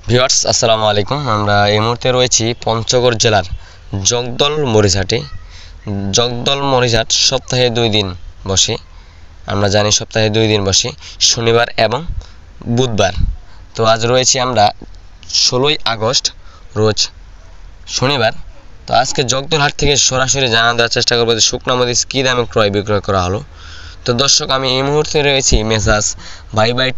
Viewers আসসালামু আলাইকুম। আমরা এই মুহূর্তে রয়েছি পঞ্চগড় জেলার জগদল মরিচহাটে। জগদল মরিচহাট সপ্তাহে 2 দিন বসে। আমরা জানি সপ্তাহে 2 দিন বসে, শনিবার এবং বুধবার। তো আজ রয়েছি আমরা 16ই আগস্ট, রোজ শনিবার। তো আজকে জগদল হাট থেকে সরাসরি জানা দেওয়ার চেষ্টা করবো যে শুকনা মরিচ কী দামে ক্রয় বিক্রয় করা হলো। তো দর্শক, আমি এই মুহূর্তে রয়েছি মেসার্স ভাই ভাই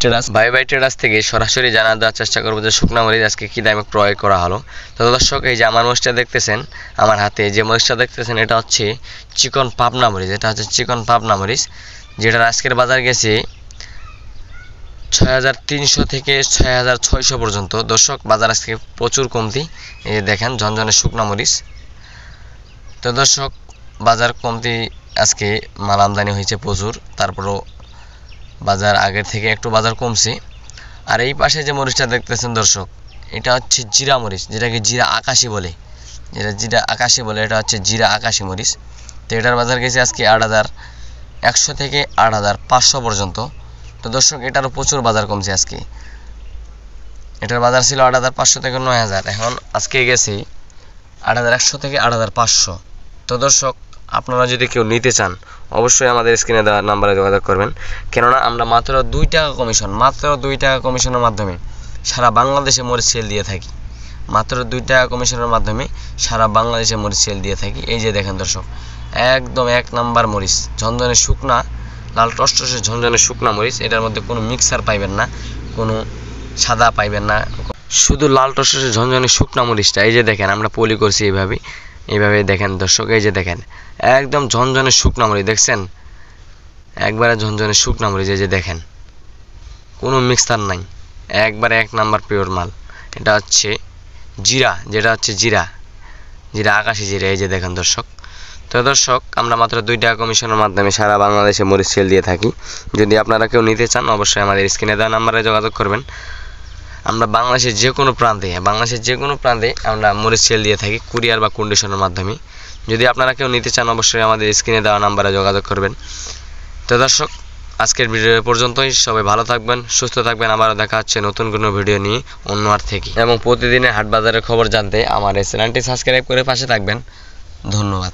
ট্রেডার্স থেকে সরাসরি জানা দেওয়ার চেষ্টা করবো যে শুকনা মরিচ আজকে কী দামে ক্রয় করা হলো। তো দর্শক, এই যে আমার মরিচটা দেখতেছেন, আমার হাতে যে মরিচটা দেখতেছেন, এটা হচ্ছে চিকন পাবনা মরিচ। এটা হচ্ছে চিকন পাবনা মরিচ, যেটার আজকের বাজার গেছে 6300 থেকে 6600 পর্যন্ত। দর্শক, বাজার আজকে প্রচুর কমতি। এই যে দেখেন ঝনঝনে শুকনা মরিচ। তো দর্শক, বাজার কমতি, আজকে মাল আমদানি হয়েছে প্রচুর, তারপরও বাজার আগের থেকে একটু বাজার কমছে। আর এই পাশে যে মরিচটা দেখতেছেন দর্শক, এটা হচ্ছে জিরা মরিচ, যেটাকে জিরা আকাশি বলে। এটা হচ্ছে জিরা আকাশি মরিচ। তো এটার বাজার গেছে আজকে 8100 থেকে 8500 পর্যন্ত। তো দর্শক, এটারও প্রচুর বাজার কমছে আজকে। এটার বাজার ছিল 8500 থেকে 9000, এখন আজকে গেছে 8100 থেকে 8500। তো দর্শক, আপনারা যদি কেউ নিতে চান অবশ্যই আমাদের স্ক্রিনে দেওয়া নাম্বারে যোগাযোগ করবেন, কেননা আমরা মাত্র 2 টাকা কমিশনের মাধ্যমে সারা বাংলাদেশে মরিচ সেল দিয়ে থাকি। মাত্র 2 টাকা কমিশনের মাধ্যমে সারা বাংলাদেশে মরিচ সেল দিয়ে থাকি। এই যে দেখেন দর্শক, একদম 1 নাম্বার মরিচ, ঝনঝনে শুকনা, লাল টসটসে ঝনঝনে শুকনা মরিচ। এটার মধ্যে কোনো মিক্সার পাইবেন না, কোনো সাদা পাইবেন না, শুধু লাল টসটসে ঝনঝনে শুকনা মরিচটা। এই যে দেখেন, আমরা পলি করছি এইভাবে দেখেন দর্শক। এই যে দেখেন, একদম ঝনঝনে শুকনা মরিচ, দেখছেন, একবারে ঝনঝনে শুকনা মরিচ। এই যে দেখেন, কোনো মিক্সার নাই, একবারে 1 নাম্বার পিওর মাল। এটা হচ্ছে জিরা, যেটা হচ্ছে জিরা আকাশি জিরা। এই যে দেখেন দর্শক। তো দর্শক, আমরা মাত্র 2 টাকা কমিশনের মাধ্যমে সারা বাংলাদেশে মরিচ সেল দিয়ে থাকি। যদি আপনারা কেউ নিতে চান অবশ্যই আমাদের স্ক্রিনে দেওয়া নাম্বারে যোগাযোগ করবেন। আমরা বাংলাদেশের যে কোনো প্রান্তে আমরা মরিচ সেল দিয়ে থাকি, কুরিয়ার বা কন্ডিশনের মাধ্যমে। যদি আপনারা কেউ নিতে চান অবশ্যই আমাদের স্ক্রিনে দেওয়া নাম্বারে যোগাযোগ করবেন। তো দর্শক, আজকের ভিডিও পর্যন্তই। সবাই ভালো থাকবেন, সুস্থ থাকবেন। আবারও দেখা হচ্ছে নতুন কোনো ভিডিও নিয়ে অন্য হাট থেকে। এবং প্রতিদিনের হাট বাজারের খবর জানতে আমার এই চ্যানেলটি সাবস্ক্রাইব করে পাশে থাকবেন। ধন্যবাদ।